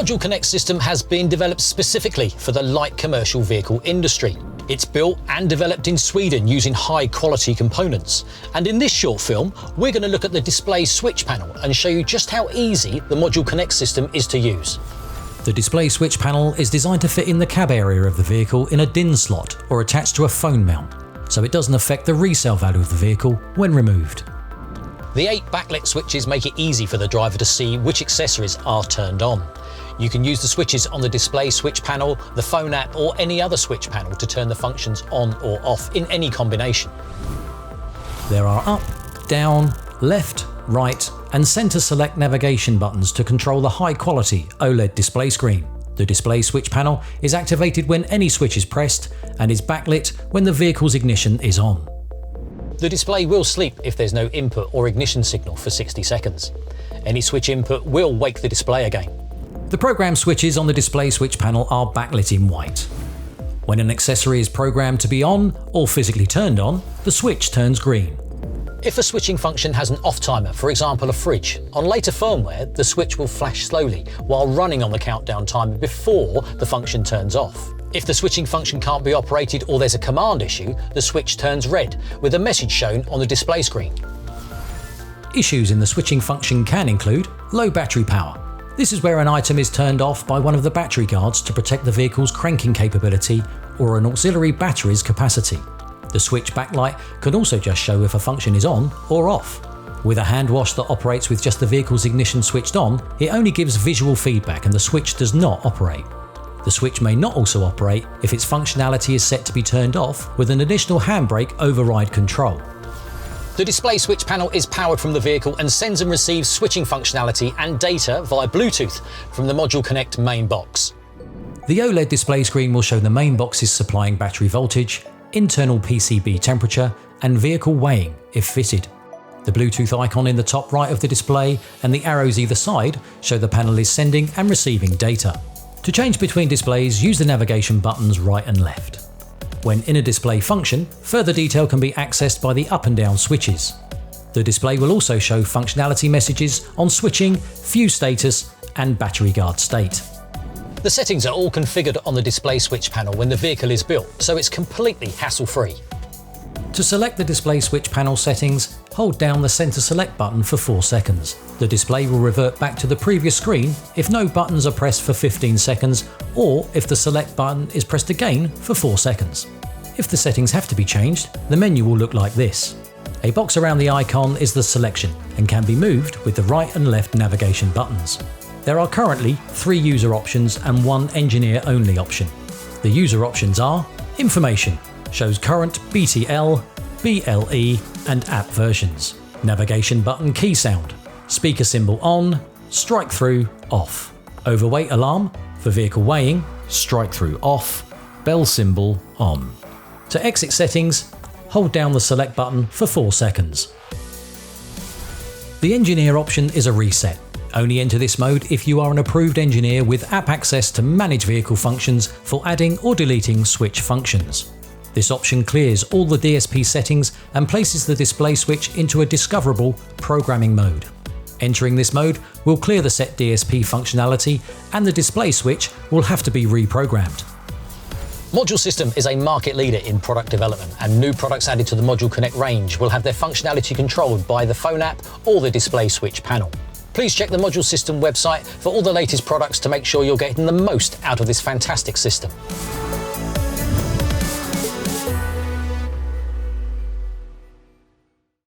Modul Connect system has been developed specifically for the light commercial vehicle industry. It's built and developed in Sweden using high quality components. And in this short film, we're going to look at the display switch panel and show you just how easy the Modul Connect system is to use. The display switch panel is designed to fit in the cab area of the vehicle in a DIN slot or attached to a phone mount, so it doesn't affect the resale value of the vehicle when removed. The 8 backlit switches make it easy for the driver to see which accessories are turned on. You can use the switches on the display switch panel, the phone app or any other switch panel to turn the functions on or off in any combination. There are up, down, left, right and centre select navigation buttons to control the high quality OLED display screen. The display switch panel is activated when any switch is pressed and is backlit when the vehicle's ignition is on. The display will sleep if there's no input or ignition signal for 60 seconds. Any switch input will wake the display again. The program switches on the display switch panel are backlit in white. When an accessory is programmed to be on or physically turned on, the switch turns green. If a switching function has an off timer, for example a fridge, on later firmware the switch will flash slowly while running on the countdown timer before the function turns off. If the switching function can't be operated or there's a command issue, the switch turns red with a message shown on the display screen. Issues in the switching function can include low battery power. This is where an item is turned off by one of the battery guards to protect the vehicle's cranking capability or an auxiliary battery's capacity. The switch backlight can also just show if a function is on or off. With a hand wash that operates with just the vehicle's ignition switched on, it only gives visual feedback and the switch does not operate. The switch may not also operate if its functionality is set to be turned off with an additional handbrake override control. The display switch panel is powered from the vehicle and sends and receives switching functionality and data via Bluetooth from the Modul Connect main box. The OLED display screen will show the main box's supplying battery voltage, internal PCB temperature and vehicle weighing if fitted. The Bluetooth icon in the top right of the display and the arrows either side show the panel is sending and receiving data. To change between displays, use the navigation buttons right and left. When in a display function, further detail can be accessed by the up and down switches. The display will also show functionality messages on switching, fuse status and battery guard state. The settings are all configured on the display switch panel when the vehicle is built, so it's completely hassle-free. To select the display switch panel settings, hold down the Center Select button for 4 seconds. The display will revert back to the previous screen if no buttons are pressed for 15 seconds or if the Select button is pressed again for 4 seconds. If the settings have to be changed, the menu will look like this. A box around the icon is the selection and can be moved with the right and left navigation buttons. There are currently 3 user options and 1 engineer-only option. The user options are Information, shows current BTL, BLE and app versions. Navigation button key sound, speaker symbol on, strike through off. Overweight alarm, for vehicle weighing, strike through off, bell symbol on. To exit settings, hold down the select button for 4 seconds. The engineer option is a reset. Only enter this mode if you are an approved engineer with app access to manage vehicle functions for adding or deleting switch functions. This option clears all the DSP settings and places the display switch into a discoverable programming mode. Entering this mode will clear the set DSP functionality and the display switch will have to be reprogrammed. Modul System is a market leader in product development, and new products added to the Modul Connect range will have their functionality controlled by the phone app or the display switch panel. Please check the Modul System website for all the latest products to make sure you're getting the most out of this fantastic system.